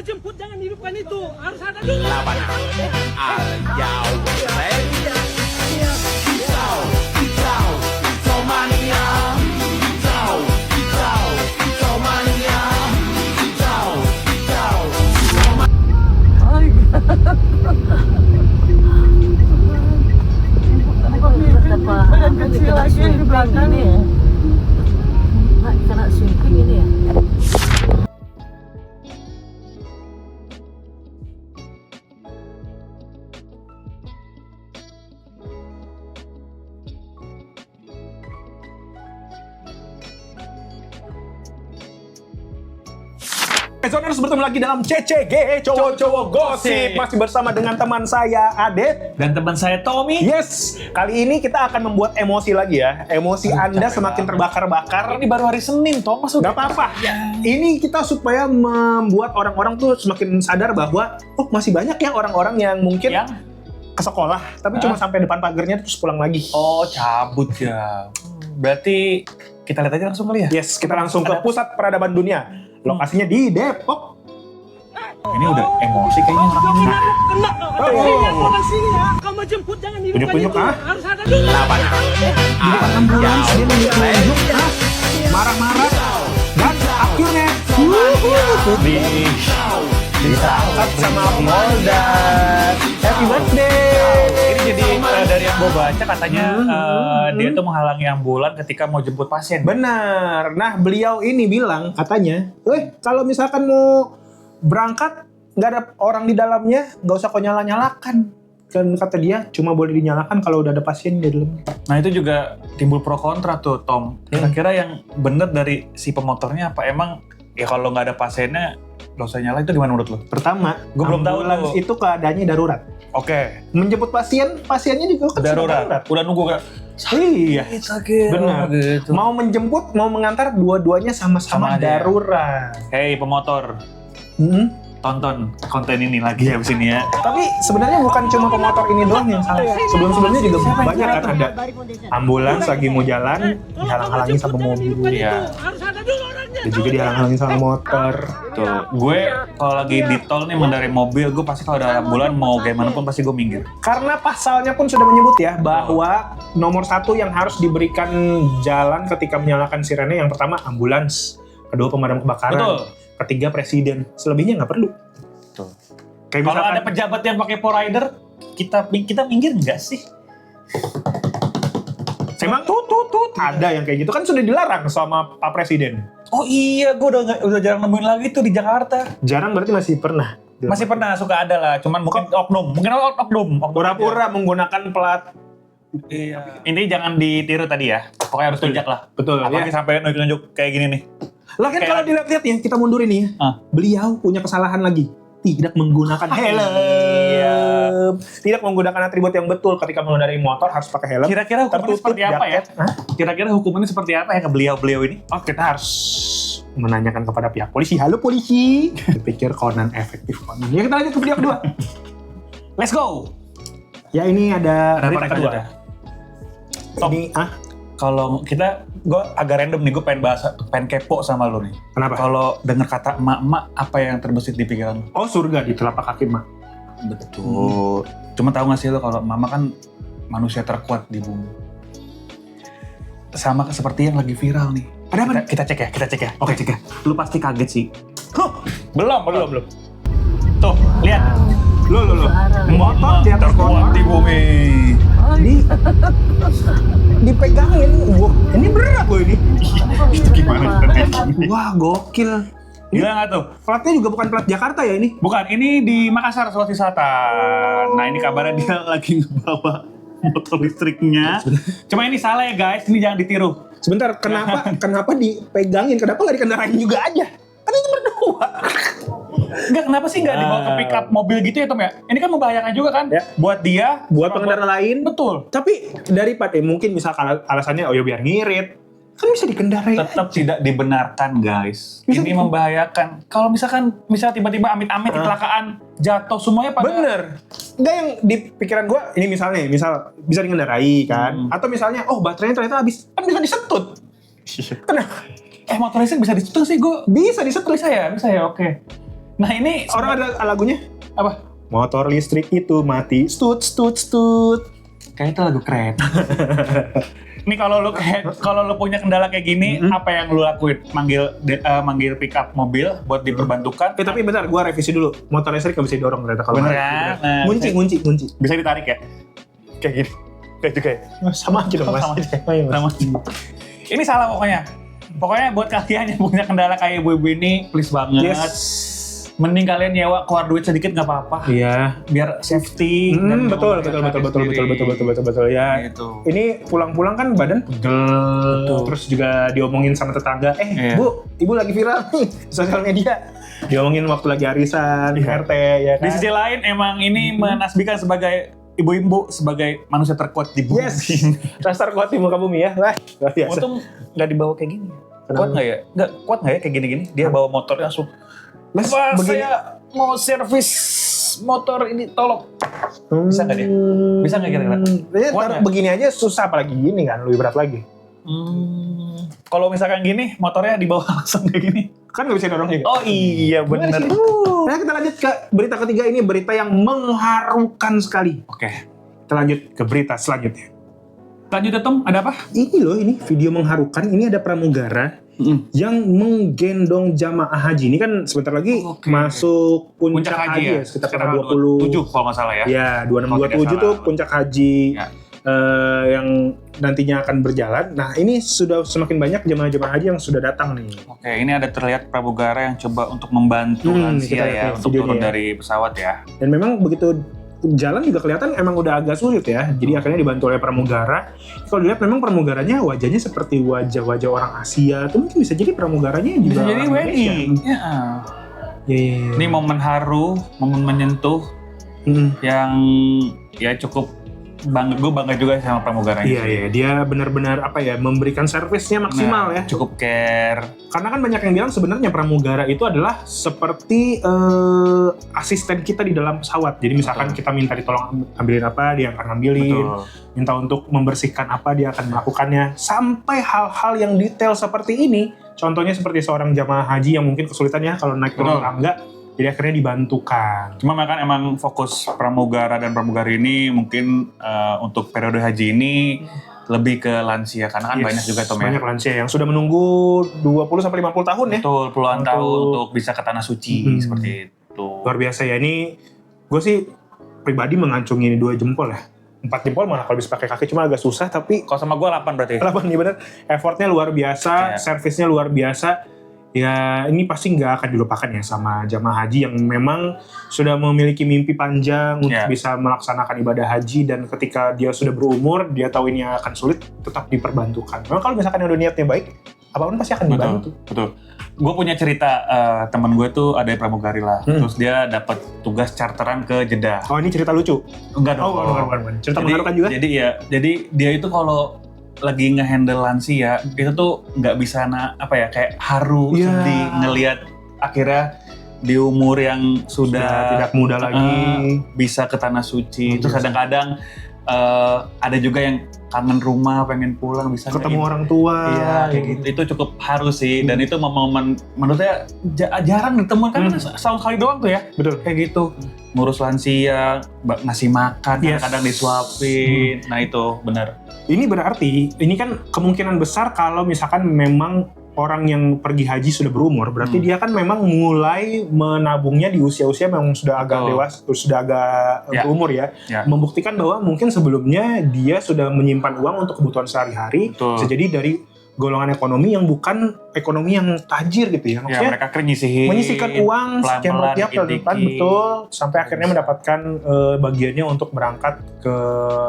Kamu jemput jangan hidupkan itu. Harus ada dulu. Badan kecil lagi di belakang ini ya. Nak kena sweeping ini ya. Zoners bertemu lagi dalam CCG Cowok-Cowok Gosip. Masih bersama dengan teman saya Adit Dan teman saya Tommy. Yes, kali ini kita akan membuat emosi lagi ya. Emosi Anda semakin terbakar-bakar. Ini baru hari Senin, Tom. Masuk. Gak apa-apa. Ini kita supaya membuat orang-orang tuh semakin sadar bahwa oh masih banyak ya orang-orang yang mungkin Yang? ke sekolah tapi cuma sampai depan pagarnya terus pulang lagi. Oh, cabut ya. Berarti kita lihat aja langsung kali ya? Yes, kita langsung ke pusat peradaban dunia. Lokasinya di Depok. Ini udah emosi kayaknya orang ini. Kena. Kena sini ya. Kamu jemput jangan hidupkan Tunjuk-tunjuk, itu. ah. Harus ada dulu. Di depan ambulans dia menunjuk marah-marah dan akhirnya ditangkap sama Polda. Happy birthday. Ini jadi dari yang gue baca katanya dia tuh menghalangi ambulan ketika mau jemput pasien. Benar. Nah, beliau ini bilang katanya, kalau misalkan mau berangkat nggak ada orang di dalamnya, nggak usah kau nyala-nyalakan. Kan kata dia cuma boleh dinyalakan kalau udah ada pasien di dalam. Nah itu juga timbul pro kontra tuh, Tom. Kira-kira yang bener dari si pemotornya apa? Emang ya kalau nggak ada pasiennya nggak usah nyala, itu gimana menurut lo? Pertama, Gua belum tahu ambulans tuh. itu keadaannya darurat. Oke. Menjemput pasien, pasiennya juga kan sudah Darurat. Udah nunggu kayak Iya. sakit. Benar. Gitu. Mau menjemput, mau mengantar, dua-duanya sama-sama Sama aja. darurat. Hey pemotor, Hmm. tonton konten ini lagi habis ini ya. Tapi sebenarnya bukan cuma pemotor ini doang yang salah. Sebelum-sebelumnya juga banyak kan ada ambulans lagi mau jalan dihalang-halangi sama mobil. Iya. Harus ada dulu orangnya. Dan juga dihalang-halangi sama motor. Tuh, gue kalau lagi di tol nih mengendarai mobil, gue pasti kalau ada ambulan mau gimana pun pasti gue minggir. Karena pasalnya pun sudah menyebut ya bahwa nomor satu yang harus diberikan jalan ketika menyalakan sirene yang pertama ambulans, kedua pemadam kebakaran, Betul. ketiga presiden. Selebihnya nggak perlu. Tuh. Kayak Kalau misalkan ada pejabat yang pakai rider, kita minggir nggak sih? emang tut ada yang kayak gitu kan sudah dilarang sama Pak Presiden. Oh iya, gue udah jarang nemuin lagi tuh di Jakarta. Jarang berarti masih pernah. Masih pernah suka ada lah, cuman mungkin oknum Pura-pura menggunakan plat. Iya. Intinya jangan ditiru tadi ya. Pokoknya harus tunjak lah. Betul. Apalagi Ya. sampai nunjuk kayak gini nih. Lah kan Kayak- kalau dilihat-lihat ya, kita mundurin nih ya. Beliau punya kesalahan lagi. Tidak menggunakan helm. Iya. Tidak menggunakan atribut yang betul ketika mengendarai motor harus pakai helm. Kira-kira hukumannya Tertutup seperti apa ya? jaket. Hah? Kira-kira hukumannya seperti apa ya ke beliau-beliau ini? Oh, kita harus menanyakan kepada pihak polisi. Halo polisi. Dipikir Conan efektif Conan. Ya kita lanjut ke video kedua. Let's go. Ya ini ada Dari berita tanya kedua. aja. Tom. Ini Kalau gue agak random nih, gue pengen kepo sama lo nih. kenapa? Kalau denger kata emak-emak, apa yang terbesit di pikiran lo? Oh surga di telapak kaki mak. Betul. Cuma tahu gak sih lo kalau mama kan manusia terkuat di bumi. Sama seperti yang lagi viral nih. Ada apa? Kita cek ya. Oke cek ya. Lu pasti kaget sih. Belum. Tuh, lihat. Lo. Motor di atas Terkuat di bumi. Dipegangin. Wah, ini berat loh ini. Itu gimana? Wah, gokil. Gila nggak tuh? Platnya juga bukan plat Jakarta ya ini. Bukan, ini di Makassar, Sulawesi Selatan. Nah, ini kabarnya dia lagi ngebawa motor listriknya. Cuma ini salah ya guys, ini jangan ditiru. Sebentar, kenapa dipegangin? Kenapa nggak dikendarain juga aja? Kan itu berdua. Enggak, kenapa sih nggak dibawa ke pick up mobil gitu ya Tom ya? Ini kan membahayakan juga kan? Ya. Buat dia, Buat sama pengendara lain. Betul. Tapi daripada mungkin misal alasannya oh ya biar ngirit. Kan bisa dikendarai. Tetap tidak dibenarkan guys. Bisa Ini membahayakan. Kalau misalnya tiba-tiba amit-amit kecelakaan, jatuh semuanya pada... Bener. Enggak yang di pikiran gue, ini misal bisa dikendarai kan. Atau misalnya, oh baterainya ternyata habis. Kan bisa disetut. Kenapa? Motor listrik bisa disetting sih gue. Bisa disetut. Bisa ya, oke. Nah ini Orang ada lagunya, apa? motor listrik itu mati, stut stut stut. Kayak itu lagu keren. Nih kalau lu punya kendala kayak gini, apa yang lu lakuin? Manggil pick up mobil buat diperbantukan? Tapi bentar, gua revisi dulu. Motor listrik nggak bisa didorong ternyata kalau Bener mati. kan? Nah, Kunci. bisa ditarik ya? Kayak gini. Kayak juga ya? Sama aja dong mas. Sama aja. Ayo, Mas. Sama. Ini salah pokoknya. Pokoknya buat kalian yang punya kendala kayak ibu-ibu ini, please banget. Yes. Mending kalian nyewa keluar duit sedikit nggak apa-apa. Iya. Biar safety. dan Betul ya. Gitu. Ini pulang-pulang kan badan pegel, Betul. terus juga diomongin sama tetangga. Iya. Bu, ibu lagi viral nih sosial media. Diomongin waktu lagi arisan, Iya. RT ya kan. Di sisi lain emang ini menasbihkan sebagai ibu-ibu sebagai manusia terkuat di bumi. Yes. Dasar kuat di muka bumi ya. Wah, luar biasa. Untung nggak dibawa kayak gini. Kenapa? Kuat nggak ya? Kuat nggak ya kayak gini-gini? Dia bawa motornya langsung. Mas, Apa begini. saya mau servis motor ini tolong. Bisa nggak dia? Bisa nggak kira-kira? Ya, Kuat nggak? begini aja susah apalagi gini kan, lebih berat lagi. Kalau misalkan gini, motornya dibawa langsung kayak gini. Kan nggak bisa dorong juga. Oh iya bener. Nah kita lanjut ke berita ketiga, ini berita yang mengharukan sekali. Oke. Kita lanjut ke berita selanjutnya. Lanjut ya Tom, ada apa? Ini loh, ini video mengharukan. Ini ada pramugara yang menggendong jamaah haji. Ini kan sebentar lagi Oke. masuk puncak haji ya, sekitar tanggal 27 kalau nggak salah ya. Ya, 26 Kalau tidak 27 tuh salah. puncak haji Ya. yang nantinya akan berjalan. Nah, ini sudah semakin banyak jemaah-jemaah haji yang sudah datang nih. Oke, ini ada terlihat pramugara yang coba untuk membantu kita lansia lihat ya nih untuk videonya turun ya. dari pesawat ya. Dan memang begitu jalan juga kelihatan emang udah agak sulit ya. Jadi akhirnya dibantu oleh pramugara. Kalau dilihat memang pramugaranya wajahnya seperti wajah-wajah orang Asia. Itu mungkin bisa jadi pramugaranya juga Bisa jadi orang WNI. Indonesia. Ya. Iya. Ini momen haru, momen menyentuh yang ya cukup gue bangga juga sama pramugaranya. Iya, dia benar-benar memberikan servisnya maksimal ya. Cukup care. Karena kan banyak yang bilang sebenarnya pramugara itu adalah seperti asisten kita di dalam pesawat. Jadi misalkan kita minta ditolong ambilin apa, dia akan ambilin. Betul. Minta untuk membersihkan apa, dia akan melakukannya. Sampai hal-hal yang detail seperti ini. Contohnya seperti seorang jamaah haji yang mungkin kesulitan ya kalau naik turun tangga. Jadi akhirnya dibantukan. Cuma kan emang fokus pramugara dan pramugari ini mungkin untuk periode haji ini lebih ke lansia karena kan banyak juga Tom ya. Banyak lansia yang sudah menunggu 20-50 tahun ya. Betul, puluhan Untuk- tahun untuk bisa ke tanah suci seperti itu. Luar biasa ya. Ini gue sih pribadi mengacungi 2 jempol ya. 4 jempol malah kalau bisa pakai kaki, cuma agak susah, tapi Kalau sama gue 8 berarti. apa nih bener, effortnya luar biasa, Iya. servisnya luar biasa. Ya ini pasti nggak akan dilupakan ya sama jamaah haji yang memang sudah memiliki mimpi panjang untuk Iya. bisa melaksanakan ibadah haji, dan ketika dia sudah berumur, dia tahu ini akan sulit, tetap diperbantukan. Memang kalau misalkan udah niatnya baik, apapun pasti akan dibantu. Betul. Gue punya cerita teman gue tuh ada pramugari lah. Terus dia dapat tugas charteran ke Jeddah. Oh ini cerita lucu. Enggak dong. Oh bukan. Cerita mengharukan juga. Jadi dia itu kalau lagi ngehandle lansia itu tuh nggak bisa kayak haru, Iya. sedih ngelihat akhirnya di umur yang sudah tidak muda lagi. bisa ke tanah suci. Oh, Terus biasa. kadang-kadang ada juga yang kangen rumah, pengen pulang, bisa Ketemu nggak orang tua. Iya, kayak gitu. Itu cukup harus sih. Dan itu momen menurut saya jarang ditemukan kan setahun sekali doang tuh ya. Betul. Kayak gitu. Ngurus lansia, ngasih makan, Yes. kadang-kadang disuapin. Nah itu benar. Ini berarti, ini kan kemungkinan besar kalau misalkan memang orang yang pergi haji sudah berumur, berarti dia kan memang mulai menabungnya di usia-usia memang sudah agak Betul. dewasa, sudah agak Ya. berumur ya. Ya. Membuktikan bahwa mungkin sebelumnya dia sudah menyimpan uang untuk kebutuhan sehari-hari, Betul. bisa jadi dari golongan ekonomi yang bukan ekonomi yang tajir gitu ya. Ya Maksudnya mereka kan menyisihkan uang sekian pelan-pelan, rupiah pelan-pelan, dikit-dikit. betul, sampai akhirnya mendapatkan bagiannya untuk berangkat ke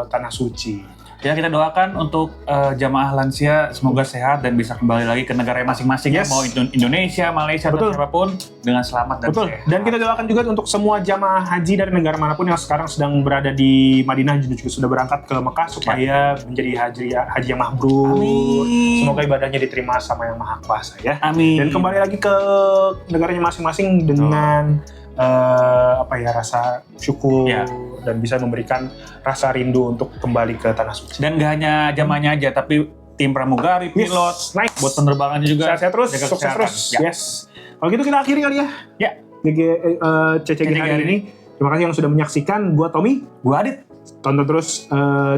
tanah suci. Ya kita doakan untuk jamaah lansia semoga sehat dan bisa kembali lagi ke negara masing-masing ya, Yes. mau Indonesia, Malaysia Betul. atau siapapun dengan selamat dan Betul. sehat. Dan kita doakan juga untuk semua jamaah haji dari negara manapun yang sekarang sedang berada di Madinah dan juga sudah berangkat ke Mekah supaya menjadi haji yang mabrur. Amin. Semoga ibadahnya diterima sama yang Maha Kuasa ya. Amin. Dan kembali lagi ke negaranya masing-masing dengan rasa syukur Ya. dan bisa memberikan rasa rindu untuk kembali ke tanah suci. Dan gak hanya jamahnya aja, tapi tim pramugari, pilot, Nice. buat penerbangannya juga. Sehat-sehat terus, jaga sukses kesehatan. terus. Ya. Yes. Kalau gitu kita akhiri kali ya. Ya. CCG hari ini. Terima kasih yang sudah menyaksikan. Gua Tommy. Gua Adit. Tonton terus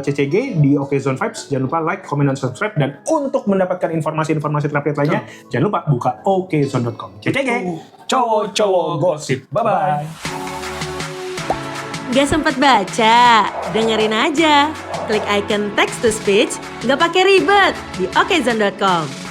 CCG di Okezone Vibes. Jangan lupa like, comment, dan subscribe. Dan untuk mendapatkan informasi-informasi terupdate lainnya, jangan lupa buka okezone.com. CCG, cowok-cowok gosip. Bye-bye. Gak sempet baca? Dengerin aja. Klik icon text to speech, gak pakai ribet di okezone.com.